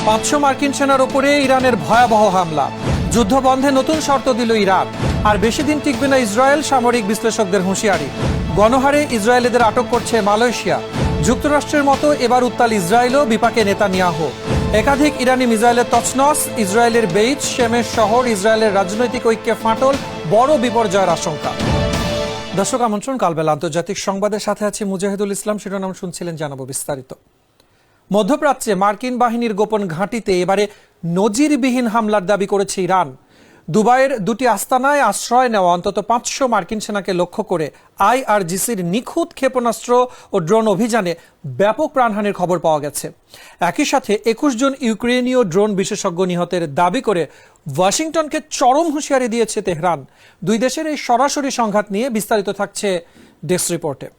500 মার্কিন সেনার উপরে ইরানের ভয়াবহ হামলা। যুদ্ধ বন্ধে নতুন শর্ত দিল ইরান। আর বেশি দিন টিকবে না ইসরায়েল, সামরিক বিশ্লেষকদের হুঁশিয়ারি। গণহারে ইসরায়েলিদের আটক করছে মালয়েশিয়া। যুক্তরাষ্ট্রের মতো এবার উত্তাল ইসরায়েলও, বিপাকে নেতানিয়াহু। একাধিক ইরানি মিসাইলের তছনছ, ইসরায়েলের বেইত শেমেশ শহর, ইসরায়েলের রাজনৈতিক ঐক্যে ফাটল, বড় বিপর্যয়ের আশঙ্কা। দর্শক আমন্ত্রণ, কালবেলা আন্তর্জাতিক সংবাদের সাথে আছি মুজাহিদুল ইসলাম। শিরোনাম শুনছিলেন, জানাবো বিস্তারিত। মধ্যপ্রাচ্যে মার্কিন বাহিনীর গোপন ঘাঁটিতে এবারে নজিরবিহীন হামলার দাবি করেছে ইরান। দুবাইয়ের দুটি আস্তানায় আশ্রয় নেওয়া অন্তত 500 মার্কিন সেনাকে লক্ষ্য করে আইআরজিসির নিখুঁত ক্ষেপণাস্ত্র ও ড্রোন অভিযানে ব্যাপক প্রাণহানির খবর পাওয়া গেছে। একই সাথে 21 জন ইউক্রেনীয় ড্রোন বিশেষজ্ঞ নিহতের দাবি করে ওয়াশিংটনকে চরম হুঁশিয়ারি দিয়েছে তেহরান। দুই দেশের এই সরাসরি সংঘাত নিয়ে বিস্তারিত থাকছে ডেস্ক রিপোর্টে।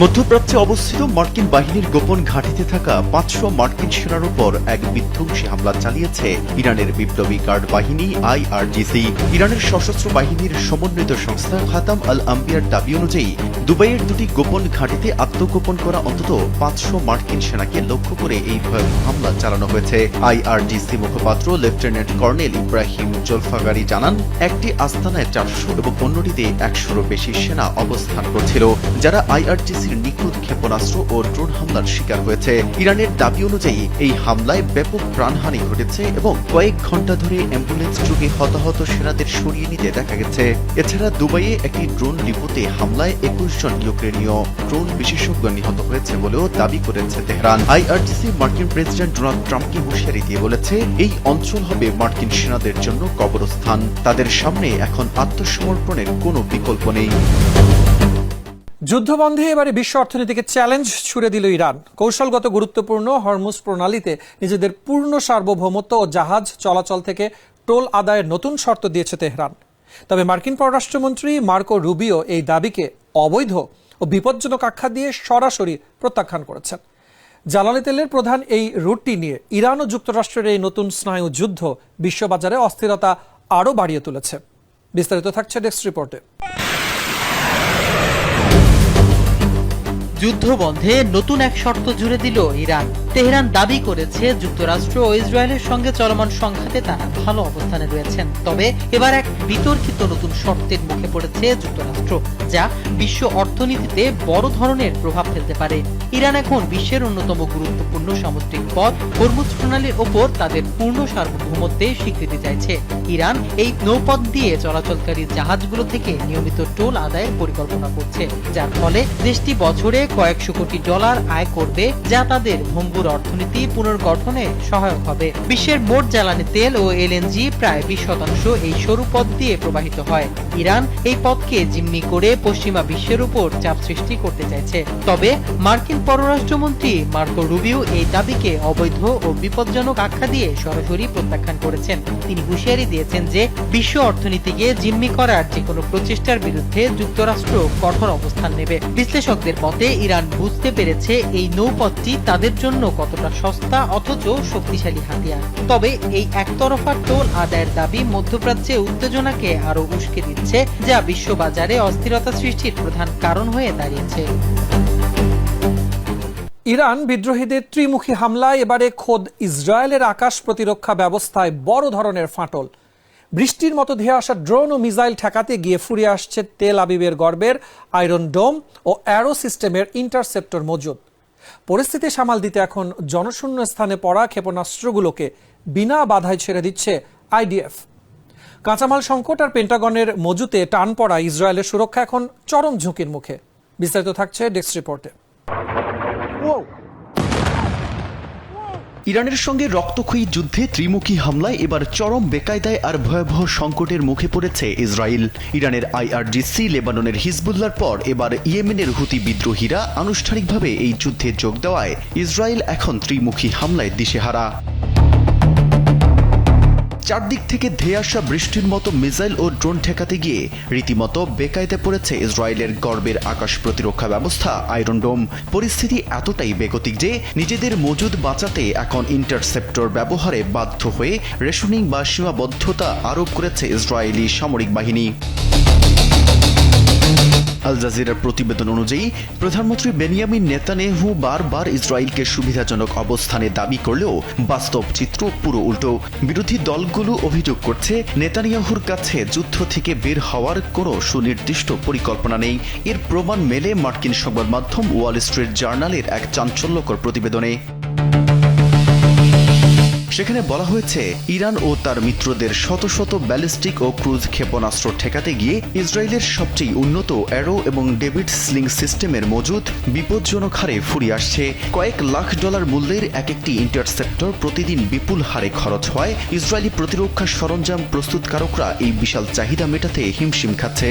মধ্যপ্রাচ্যে অবস্থিত মার্কিন বাহিনীর গোপন ঘাঁটিতে থাকা 500 মার্কিন সেনার উপর এক বিধ্বংসী হামলা চালিয়েছে ইরানের বিপ্লবী গার্ড বাহিনী আইআরজিসি। ইরানের সশস্ত্র বাহিনীর সমন্বিত সংস্থা খাতাম আল আম্বিয়ার দাবি অনুযায়ী দুবাইয়ের দুটি গোপন ঘাঁটিতে আত্মগোপন করা অন্তত 500 মার্কিন সেনাকে লক্ষ্য করে এই ভয়াবহ হামলা চালানো হয়েছে। আইআরজিসি মুখপাত্র লেফটেন্যান্ট কর্নেল ইব্রাহিম জোলফাগারি জানান, একটি আস্তানায় 400 এবং অন্যটিতে 100-এরও বেশি সেনা অবস্থান করছিল, যারা আইআরজিসি নিখুঁত ক্ষেপণাস্ত্র ও ড্রোন হামলার শিকার হয়েছে। ইরানের দাবি অনুযায়ী এই হামলায় ব্যাপক প্রাণহানি ঘটেছে এবং কয়েক ঘন্টা ধরে অ্যাম্বুলেন্স যুগে হতাহত সেনাদের সরিয়ে নিতে দেখা গেছে। এছাড়া দুবাইয়ে একটি ড্রোন ডিপোতে হামলায় 21 জন ইউক্রেনীয় ড্রোন বিশেষজ্ঞ নিহত হয়েছে বলেও দাবি করেছে তেহরান। আইআরজিসি মার্কিন প্রেসিডেন্ট ডোনাল্ড ট্রাম্পকে হুঁশিয়ারি দিয়ে বলেছে, এই অঞ্চল হবে মার্কিন সেনাদের জন্য কবরস্থান। তাদের সামনে এখন আত্মসমর্পণের কোনো বিকল্প নেই। যুদ্ধবন্ধে এবারে বিশ্ব অর্থনীতিকে চ্যালেঞ্জ ছুড়ে দিল ইরান। কৌশলগত গুরুত্বপূর্ণ হরমুজ প্রণালীতে নিজেদের পূর্ণ সার্বভৌমত্ব ও জাহাজ চলাচল থেকে টোল আদায়ের নতুন শর্ত দিয়েছে তেহরান। তবে মার্কিন পররাষ্ট্রমন্ত্রী মার্কো রুবিও এই দাবিকে অবৈধ ও বিপজ্জনক আখ্যা দিয়ে সরাসরি প্রত্যাখ্যান করেছেন। জ্বালানি তেলের প্রধান এই রুটটি নিয়ে ইরান ও যুক্তরাষ্ট্রের এই নতুন স্নায়ু যুদ্ধ বিশ্ববাজারে অস্থিরতা আরও বাড়িয়ে তুলেছে। বিস্তারিত থাকছে ডেস্ক রিপোর্টে। যুদ্ধ বন্ধে নতুন এক শর্ত জুড়ে দিল ইরান। তেহরান দাবি করেছে যুক্তরাষ্ট্র ও ইসরায়েলের সঙ্গে চলমান সংঘাতে তারা ভালো অবস্থানে রয়েছেন। তবে এবার এক বিতর্কিত নতুন শর্তের মুখে পড়েছে যুক্তরাষ্ট্র, যা বিশ্ব অর্থনীতিতে বড় ধরনের প্রভাব ফেলতে পারে। ইরান এখন বিশ্বের অন্যতম গুরুত্বপূর্ণ সামুদ্রিক পথ হরমুজ প্রণালীর ওপর তাদের পূর্ণ সার্বভৌমত্বে স্বীকৃতি চাইছে। ইরান এই নৌপথ দিয়ে চলাচলকারী জাহাজগুলো থেকে নিয়মিত টোল আদায়ের পরিকল্পনা করছে, যার ফলে দেশটি বছরে কয়েকশো কোটি ডলার আয় করবে, যা তাদের ভঙ্গুর অর্থনীতি পুনর্গঠনে সহায়ক হবে। বিশ্বের মোট জ্বালানি তেল ও এলএনজি প্রায় 20% এই সরু পথ দিয়ে প্রবাহিত হয়। ইরান এই পথকে জিম্মি করে পশ্চিমা বিশ্বের উপর চাপ সৃষ্টি করতে চাইছে। তবে মার্কিন পররাষ্ট্রমন্ত্রী মার্কো রুবিও এই দাবিকে অবৈধ ও বিপজ্জনক আখ্যা দিয়ে সরাসরি প্রত্যাখ্যান করেছেন। তিনি হুঁশিয়ারি দিয়েছেন যে বিশ্ব অর্থনীতিকে জিম্মি করার যে কোনো প্রচেষ্টার বিরুদ্ধে যুক্তরাষ্ট্র কঠোর অবস্থান নেবে। বিশ্লেষকদের মতে ইরান বুঝতে পেরেছে এই নৌপথটি তাদের জন্য কতটা সস্তা অথচ শক্তিশালী হাতিয়ার। তবে এই একতরফা টোল আদায়ের দাবি মধ্যপ্রাচ্যে উত্তেজনাকে আরো উস্কে দিচ্ছে, যা বিশ্ববাজারে অস্থিরতা সৃষ্টির প্রধান কারণ হয়ে দাঁড়িয়েছে। ইরান বিদ্রোহীদের ত্রিমুখী হামলায় এবারে খোদ ইসরায়েলের আকাশ প্রতিরক্ষা ব্যবস্থায় বড় ধরনের ফাটল। বৃষ্টির মতো ধেয়ে আসা ড্রোন ও মিসাইল ঠেকাতে গিয়ে ফুরিয়ে আসছে তেল আবিবের গর্বের আয়রন ডোম ও অ্যারো সিস্টেমের ইন্টারসেপ্টর মজুদ। পরিস্থিতি সামাল দিতে এখন জনশূন্য স্থানে পড়া ক্ষেপণাস্ত্রগুলোকে বিনা বাধায় ছেড়ে দিচ্ছে আইডিএফ। কাঁচামাল সংকট আর পেন্টাগনের মজুতে টান পড়া ইসরায়েলের সুরক্ষা এখন চরম ঝুঁকির মুখে। বিস্তারিত থাকছে ডেস্ক রিপোর্টে। ইরানের সঙ্গে রক্তক্ষয়ী যুদ্ধে ত্রিমুখী হামলায় এবার চরম বেকায়দায় আর ভয়াবহ সংকটের মুখে পড়েছে ইসরায়েল। ইরানের আইআরজিসি, লেবাননের হিজবুল্লাহর পর এবার ইয়েমেনের হুতি বিদ্রোহীরা আনুষ্ঠানিকভাবে এই যুদ্ধে যোগ দেওয়ায় ইসরায়েল এখন ত্রিমুখী হামলায় দিশেহারা। চারদিক থেকে ধেয়ে আসা বৃষ্টির মতো মিসাইল ও ড্রোন ঠেকাতে গিয়ে রীতিমতো বেকায়দায় পড়েছে ইসরায়েলের গর্বের আকাশ প্রতিরক্ষা ব্যবস্থা আয়রন ডোম। পরিস্থিতি এতটাই বেগতিক যে নিজেদের মজুদ বাঁচাতে এখন ইন্টারসেপ্টর ব্যবহারে বাধ্য হয়ে রেশনিং বা সীমাবদ্ধতা আরোপ করেছে ইসরায়েলি সামরিক বাহিনী। আল জাজিরার প্রতিবেদন অনুযায়ী প্রধানমন্ত্রী বেনিয়ামিন নেতানিয়াহু বারবার ইসরায়েলকে সুবিধাজনক অবস্থানে দাবি করলেও বাস্তব চিত্র পুরো উল্টো। বিরোধী দলগুলো অভিযোগ করছে নেতানিয়াহুর কাছে যুদ্ধ থেকে বের হওয়ার কোনো সুনির্দিষ্ট পরিকল্পনা নেই। এর প্রমাণ মেলে মার্কিন সংবাদ মাধ্যম ওয়াল স্ট্রিট জার্নালের এক চাঞ্চল্যকর প্রতিবেদনে। সেখানে বলা হয়েছে, ইরান ও তার মিত্রদের শত শত ব্যালিস্টিক ও ক্রুজ ক্ষেপণাস্ত্র ঠেকাতে গিয়ে ইসরায়েলের সবচেয়ে উন্নত অ্যারো এবং ডেভিড স্লিং সিস্টেমের মজুদ বিপজ্জনক হারে ফুরিয়ে আসছে। কয়েক লাখ ডলার মূল্যের এক একটি ইন্টারসেপ্টর প্রতিদিন বিপুল হারে খরচ হয়। ইসরায়েলি প্রতিরক্ষা সরঞ্জাম প্রস্তুতকারকরা এই বিশাল চাহিদা মেটাতে হিমশিম খাচ্ছে।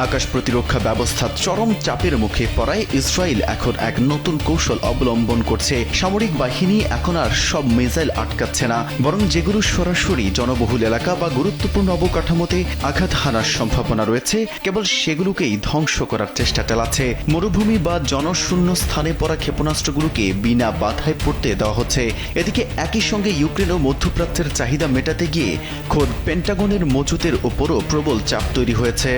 আকাশ প্রতিরক্ষা ব্যবস্থা চরম চাপের মুখে পড়ায় ইসরায়েল এখন এক নতুন কৌশল অবলম্বন করছে। সামরিক বাহিনী এখন আর সব মিসাইল আটকাচ্ছে না, বরং যেগুলো সরাসরি জনবহুল এলাকা বা গুরুত্বপূর্ণ অবকাঠামোতে আঘাত হানার সম্ভাবনা রয়েছে, কেবল সেগুলোকেই ধ্বংস করার চেষ্টা চালাচ্ছে। মরুভূমি বা জনশূন্য স্থানে পড়া ক্ষেপণাস্ত্রগুলোকে বিনা বাধায় পড়তে দেওয়া হচ্ছে। এদিকে একই সঙ্গে ইউক্রেন ও মধ্যপ্রাচ্যের চাহিদা মেটাতে গিয়ে খোদ পেন্টাগনের মজুতের ওপরও প্রবল চাপ তৈরি হয়েছে।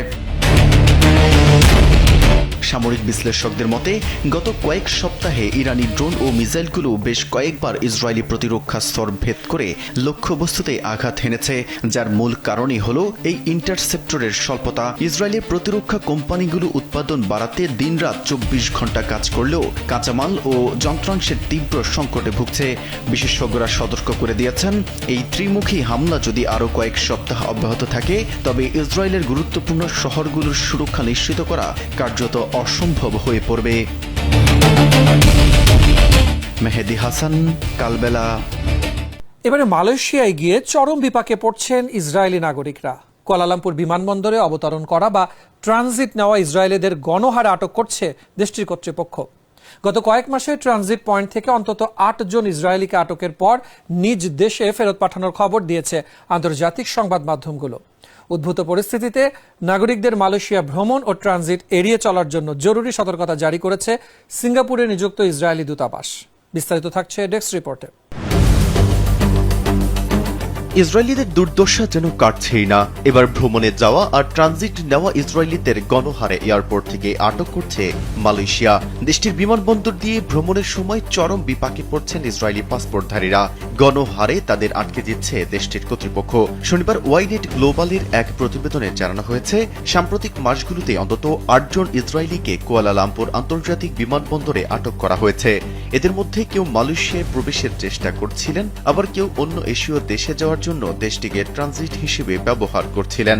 সামরিক বিশ্লেষকদের মতে, গত কয়েক সপ্তাহে ইরানি ড্রোন ও মিসাইলগুলো বেশ কয়েকবার ইসরায়েলি প্রতিরক্ষা স্তর ভেদ করে লক্ষ্যবস্তুতে আঘাত হেনেছে, যার মূল কারণই হল এই ইন্টারসেপ্টরের স্বল্পতা। ইসরায়েলের প্রতিরক্ষা কোম্পানিগুলো উৎপাদন বাড়াতে দিনরাত 24 ঘন্টা কাজ করলেও কাঁচামাল ও যন্ত্রাংশের তীব্র সংকটে ভুগছে। বিশেষজ্ঞরা সতর্ক করে দিয়েছেন, এই ত্রিমুখী হামলা যদি আরও কয়েক সপ্তাহ অব্যাহত থাকে, তবে ইসরায়েলের গুরুত্বপূর্ণ শহরগুলোর সুরক্ষা নিশ্চিত করা কার্যত অসম্ভব হয়ে পড়বে। মেহেদি হাসান, কালবেলা। এবারে মালয়েশিয়ায় গিয়ে চরম বিপাকে পড়ছেন ইসরায়েলি নাগরিকরা। কুয়ালালামপুর বিমানবন্দরে অবতরণ করা বা ট্রানজিট নেওয়া ইসরায়েলিদের গণহারে আটক করছে দেশটির কর্তৃপক্ষ। গত কয়েক মাসে ট্রানজিট পয়েন্ট থেকে অন্তত 8 জন ইসরায়েলিকে আটকের পর নিজ দেশে ফেরত পাঠানোর খবর দিয়েছে আন্তর্জাতিক সংবাদ মাধ্যমগুলো। উদ্ভূত পরিস্থিতিতে নাগরিকদের মালয়েশিয়া ভ্রমণ ও ট্রানজিট এড়িয়ে চলার জন্য জরুরি সতর্কতা জারি করেছে সিঙ্গাপুরে নিযুক্ত ইসরায়েলি দূতাবাস। বিস্তারিত থাকছে ডেস্ক রিপোর্টে। ইসরায়েলিদের দুর্দশা যেন কাটছেই না। এবার ভ্রমণে যাওয়া আর ট্রানজিট নেওয়া ইসরায়েলিদের গণহারে এয়ারপোর্ট থেকে আটক করছে মালয়েশিয়া। দেশটির বিমানবন্দর দিয়ে ভ্রমণের সময় চরম বিপাকে পড়ছেন ইসরায়েলি পাসপোর্টধারীরা। গণহারে তাদের আটকে দিচ্ছে দেশটির কর্তৃপক্ষ। শনিবার ওয়াইনেট গ্লোবালের এক প্রতিবেদনে জানানো হয়েছে, সাম্প্রতিক মাসগুলোতে অন্তত 8 জন ইসরায়েলিকে কুয়ালালামপুর আন্তর্জাতিক বিমানবন্দরে আটক করা হয়েছে। এদের মধ্যে কেউ মালয়েশিয়ায় প্রবেশের চেষ্টা করছিলেন, আবার কেউ অন্য এশীয় দেশে যাওয়ার জন্য দেশটিকে ট্রানজিট হিসেবে ব্যবহার করছিলেন।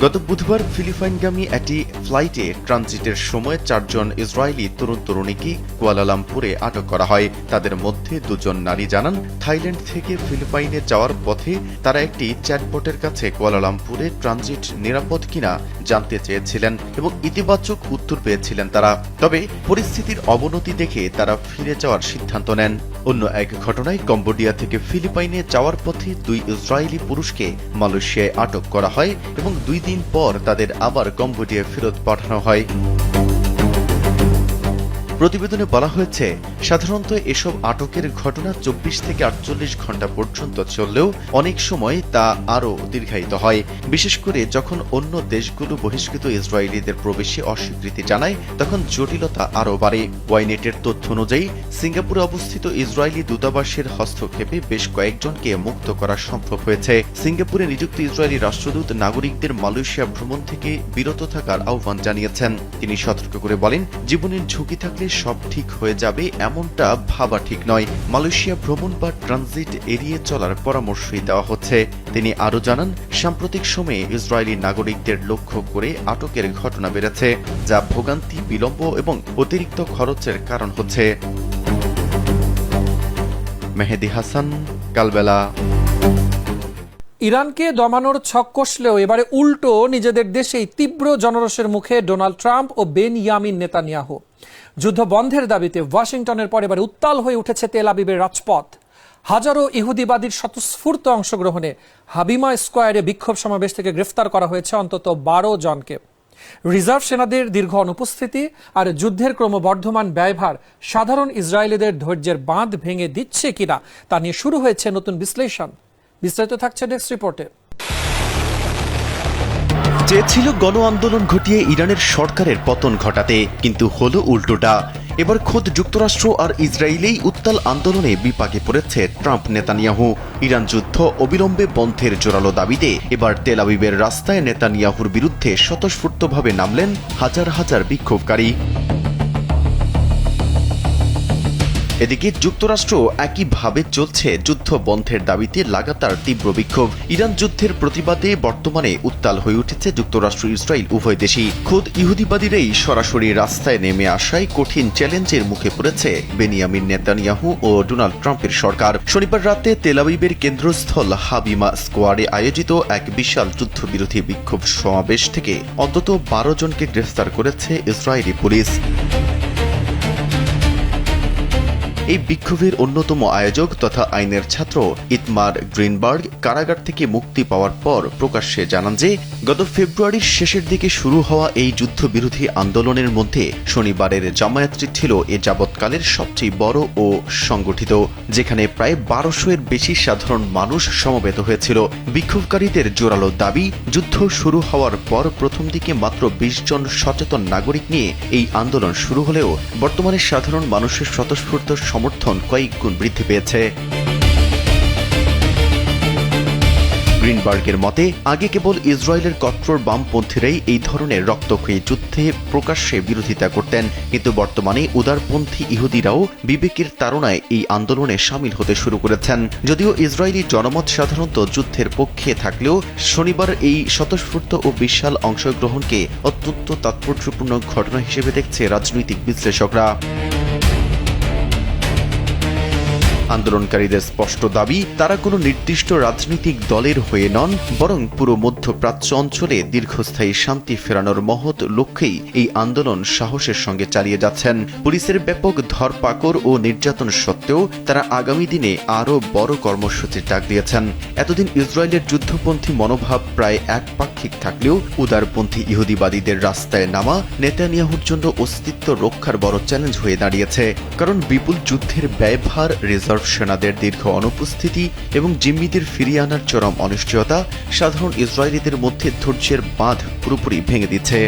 গত বুধবার ফিলিপাইনগামী একটি ফ্লাইটে ট্রানজিটের সময় 4 জন ইসরায়েলি তরুণ তরুণীকে কুয়ালালামপুরে আটক করা হয়। তাদের মধ্যে 2 জন নারী জানান, থাইল্যান্ড থেকে ফিলিপাইনে যাওয়ার পথে তারা একটি চ্যাটবটের কাছে কুয়ালালামপুরে ট্রানজিট নিরাপদ কিনা জানতে চেয়েছিলেন এবং ইতিবাচক উত্তর পেয়েছিলেন তারা। তবে পরিস্থিতির অবনতি দেখে তারা ফিরে যাওয়ার সিদ্ধান্ত নেন। অন্য এক ঘটনায় কম্বোডিয়া থেকে ফিলিপাইনে যাওয়ার পথে 2 ইসরায়েলি পুরুষকে মালয়েশিয়ায় আটক করা হয় এবং 2 দিন পর তাদের আবার কম্বোডিয়ায় ফেরত পাঠানো হয়। প্রতিবেদনে বলা হয়েছে, সাধারণত এসব আটকের ঘটনা 24 থেকে 48 ঘন্টা পর্যন্ত চললেও অনেক সময় তা আরও দীর্ঘায়িত হয়, বিশেষ করে যখন অন্য দেশগুলো বহিষ্কৃত ইসরায়েলিদের প্রবেশে অস্বীকৃতি জানায়, তখন জটিলতা আরও বাড়ে। ওয়াইনেটের তথ্য অনুযায়ী সিঙ্গাপুরে অবস্থিত ইসরায়েলি দূতাবাসের হস্তক্ষেপে বেশ কয়েকজনকে মুক্ত করা সম্ভব হয়েছে। সিঙ্গাপুরে নিযুক্ত ইসরায়েলি রাষ্ট্রদূত নাগরিকদের মালয়েশিয়া ভ্রমণ থেকে বিরত থাকার আহ্বান জানিয়েছেন। তিনি সতর্ক করে বলেন, জীবনের ঝুঁকি থাকলে সব ঠিক হয়ে যাবে এমনটা ভাবা ঠিক নয়। মালয়েশিয়া ভ্রমণ বা ট্রানজিট এড়িয়ে চলার পরামর্শই দেওয়া হচ্ছে। তিনি আরও জানান, সাম্প্রতিক সময়ে ইসরায়েলি নাগরিকদের লক্ষ্য করে আটকের ঘটনা বেড়েছে, যা ভোগান্তি, বিলম্ব এবং অতিরিক্ত খরচের কারণ হচ্ছে। মেহেদি হাসান, কালবেলা। ইরানকে দমানোর ছক কষলেও এবারে উল্টো নিজেদের দেশেই তীব্র জনরোষের মুখে ডোনাল্ড ট্রাম্প ও বেনিয়ামিন নেতানিয়াহু। যুদ্ধ বন্ধের দাবিতে ওয়াশিংটনের পর এবারে উত্তাল হয়ে উঠেছে তেল আবিবের রাজপথ। হাজারো ইহুদিবাদীর স্বতঃস্ফূর্ত অংশগ্রহণে হাবিমা স্কোয়ারে বিক্ষোভ সমাবেশ থেকে গ্রেফতার করা হয়েছে অন্তত 12 জনকে। রিজার্ভ সেনাদের দীর্ঘ অনুপস্থিতি আর যুদ্ধের ক্রমবর্ধমান ব্যয়ভার সাধারণ ইসরায়েলিদের ধৈর্যের বাঁধ ভেঙে দিচ্ছে কিনা তা নিয়ে শুরু হয়েছে নতুন বিশ্লেষণ। বিস্তারিত থাকছে ডেস্ক রিপোর্টে। চেয়েছিল গণ আন্দোলন ঘটিয়ে ইরানের সরকারের পতন ঘটাতে, কিন্তু হলো উল্টোটা। এবার খোদ যুক্তরাষ্ট্র আর ইসরায়েলেই উত্তাল আন্দোলনে বিপাকে পড়েছে ট্রাম্প নেতানিয়াহু। ইরান যুদ্ধ অবিলম্বে বন্ধের জোরালো দাবিতে এবার তেল আবিবের রাস্তায় নেতানিয়াহুর বিরুদ্ধে স্বতঃস্ফূর্তভাবে নামলেন হাজার হাজার বিক্ষোভকারী। এদিকে যুক্তরাষ্ট্র একইভাবে চলছে যুদ্ধ বন্ধের দাবিতে লাগাতার তীব্র বিক্ষোভ। ইরান যুদ্ধের প্রতিবাদে বর্তমানে উত্তাল হয়ে উঠেছে যুক্তরাষ্ট্র ইসরায়েল উভয় দেশই। খোদ ইহুদিবাদীরাই সরাসরি রাস্তায় নেমে আসায় কঠিন চ্যালেঞ্জের মুখে পড়েছে বেনিয়ামিন নেতানিয়াহু ও ডোনাল্ড ট্রাম্পের সরকার। শনিবার রাতে তেল আবিবের কেন্দ্রস্থল হাবিমা স্কোয়ারে আয়োজিত এক বিশাল যুদ্ধবিরোধী বিক্ষোভ সমাবেশ থেকে অন্তত 12 জনকে গ্রেফতার করেছে ইসরায়েলি পুলিশ। এই বিক্ষোভের অন্যতম আয়োজক তথা আইনের ছাত্র ইতমার গ্রিনবার্গ কারাগার থেকে মুক্তি পাওয়ার পর প্রকাশ্যে জানান যে গত ফেব্রুয়ারির শেষের দিকে শুরু হওয়া এই যুদ্ধবিরোধী আন্দোলনের মধ্যে শনিবারের জামায়াতটি ছিল এ যাবৎকালের সবচেয়ে বড় ও সংগঠিত, যেখানে প্রায় 1200-এর বেশি সাধারণ মানুষ সমবেত হয়েছিল। বিক্ষোভকারীদের জোরালো দাবি, যুদ্ধ শুরু হওয়ার পর প্রথম দিকে মাত্র 20 জন সচেতন নাগরিক নিয়ে এই আন্দোলন শুরু হলেও বর্তমানে সাধারণ মানুষের স্বতঃস্ফূর্ত সমর্থন কয়েক গুণ বৃদ্ধি পেয়েছে। গ্রিনবার্গের মতে আগে কেবল ইসরায়েলের কট্টর বামপন্থীরাই এই ধরনের রক্তক্ষয়ী যুদ্ধে প্রকাশ্যে বিরোধিতা করতেন, কিন্তু বর্তমানে উদারপন্থী ইহুদিরাও বিবেকের তাড়নায় এই আন্দোলনে সামিল হতে শুরু করেছেন। যদিও ইসরায়েলি জনমত সাধারণত যুদ্ধের পক্ষে থাকলেও শনিবার এই স্বতঃস্ফূর্ত ও বিশাল অংশগ্রহণকে অত্যন্ত তাৎপর্যপূর্ণ ঘটনা হিসেবে দেখছে রাজনৈতিক বিশ্লেষকরা। আন্দোলনকারীদের স্পষ্ট দাবি, তারা কোনো নির্দিষ্ট রাজনৈতিক দলের হয়ে নন, বরং পুরো মধ্যপ্রাচ্য অঞ্চলে দীর্ঘস্থায়ী শান্তি ফেরানোর মহৎ লক্ষ্যেই এই আন্দোলন সাহসের সঙ্গে চালিয়ে যাচ্ছেন। পুলিশের ব্যাপক ধরপাকড় ও নির্যাতন সত্ত্বেও তারা আগামী দিনে আরও বড় কর্মসূচির ডাক দিয়েছেন। এতদিন ইসরায়েলের যুদ্ধপন্থী মনোভাব প্রায় একপাক্ষিক থাকলেও উদারপন্থী ইহুদিবাদীদের রাস্তায় নামা নেতানিয়াহুর জন্য অস্তিত্ব রক্ষার বড় চ্যালেঞ্জ হয়ে দাঁড়িয়েছে। কারণ বিপুল যুদ্ধের ব্যয়ভার, রিজার্ভ সেনাদের দীর্ঘ অনুপস্থিতি এবং জিম্মিদের ফিরিয়ে আনার চরম অনিশ্চয়তা সাধারণ ইসরায়েলিদের মধ্যে ধৈর্যের বাঁধ পুরোপুরি ভেঙে দিচ্ছে।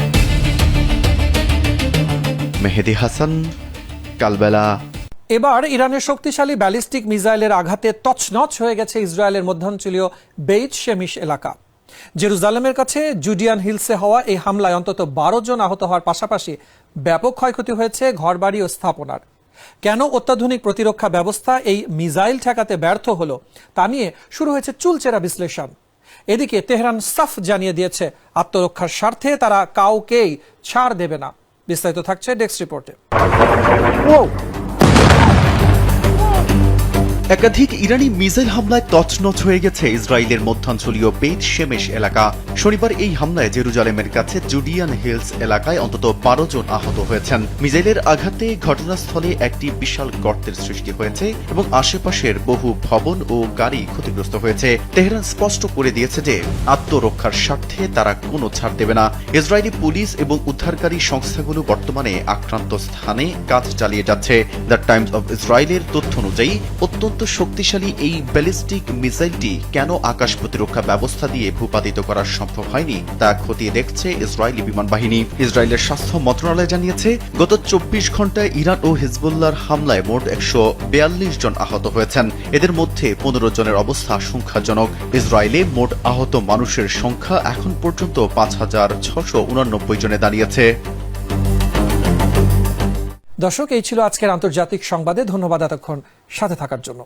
মেহেদি হাসান, কালবেলা। এবার ইরানের শক্তিশালী ব্যালিস্টিক মিসাইলের আঘাতে তছনছ হয়ে গেছে ইসরায়েলের মধ্যাঞ্চলীয় বেইত শেমিশ এলাকা। জেরুজালেমের কাছে জুডিয়ান হিলসে হওয়া এই হামলায় অন্তত 12 জন আহত হওয়ার পাশাপাশি ব্যাপক ক্ষয়ক্ষতি হয়েছে ঘরবাড়ি ও স্থাপনার। কেন অত্যাধুনিক প্রতিরক্ষা ব্যবস্থা এই মিসাইল ঠেকাতে ব্যর্থ হলো তা নিয়ে শুরু হয়েছে চুলচেরা বিশ্লেষণ। এদিকে তেহরান সাফ জানিয়ে দিয়েছে আত্মরক্ষার স্বার্থে তারা কাউকেই ছাড় দেবে না। বিস্তারিত থাকছে ডেস্ক রিপোর্টে। একাধিক ইরানি মিসাইল হামলায় তছনছ হয়ে গেছে ইসরায়েলের মধ্যাঞ্চলীয় বেইত শেমেশ এলাকা। শনিবার এই হামলায় জেরুজালেমের কাছে জুডিয়ান হিলস এলাকায় অন্তত 12 জন আহত হয়েছেন। মিসাইলের আঘাতে ঘটনাস্থলে একটি বিশাল গর্তের সৃষ্টি হয়েছে এবং আশেপাশের বহু ভবন ও গাড়ি ক্ষতিগ্রস্ত হয়েছে। তেহরান স্পষ্ট করে দিয়েছে যে আত্মরক্ষার স্বার্থে তারা কোনো ছাড় দেবে না। ইসরায়েলি পুলিশ এবং উদ্ধারকারী সংস্থাগুলো বর্তমানে আক্রান্ত স্থানে কাজ চালিয়ে যাচ্ছে। দ্য টাইমস অব ইসরায়েলের তথ্য অনুযায়ী অত্যন্ত শক্তিশালী এই ব্যালিস্টিক মিসাইলটি কেন আকাশ প্রতিরক্ষা ব্যবস্থা দিয়ে ভূপাতিত করা সম্ভব হয়নি তা খতিয়ে দেখছে ইসরায়েলি বিমান বাহিনী। ইসরায়েলের স্বাস্থ্য মন্ত্রণালয় জানিয়েছে, গত 24 ঘন্টায় ইরান ও হিজবুল্লাহর হামলায় মোট 142 জন আহত হয়েছেন। এদের মধ্যে 15 জনের অবস্থা আশঙ্কাজনক। ইসরায়েলে মোট আহত মানুষের সংখ্যা এখন পর্যন্ত 5689 জনে দাঁড়িয়েছে। দর্শক, এই ছিল আজকের আন্তর্জাতিক সংবাদে। ধন্যবাদ এতক্ষণ সাথে থাকার জন্য।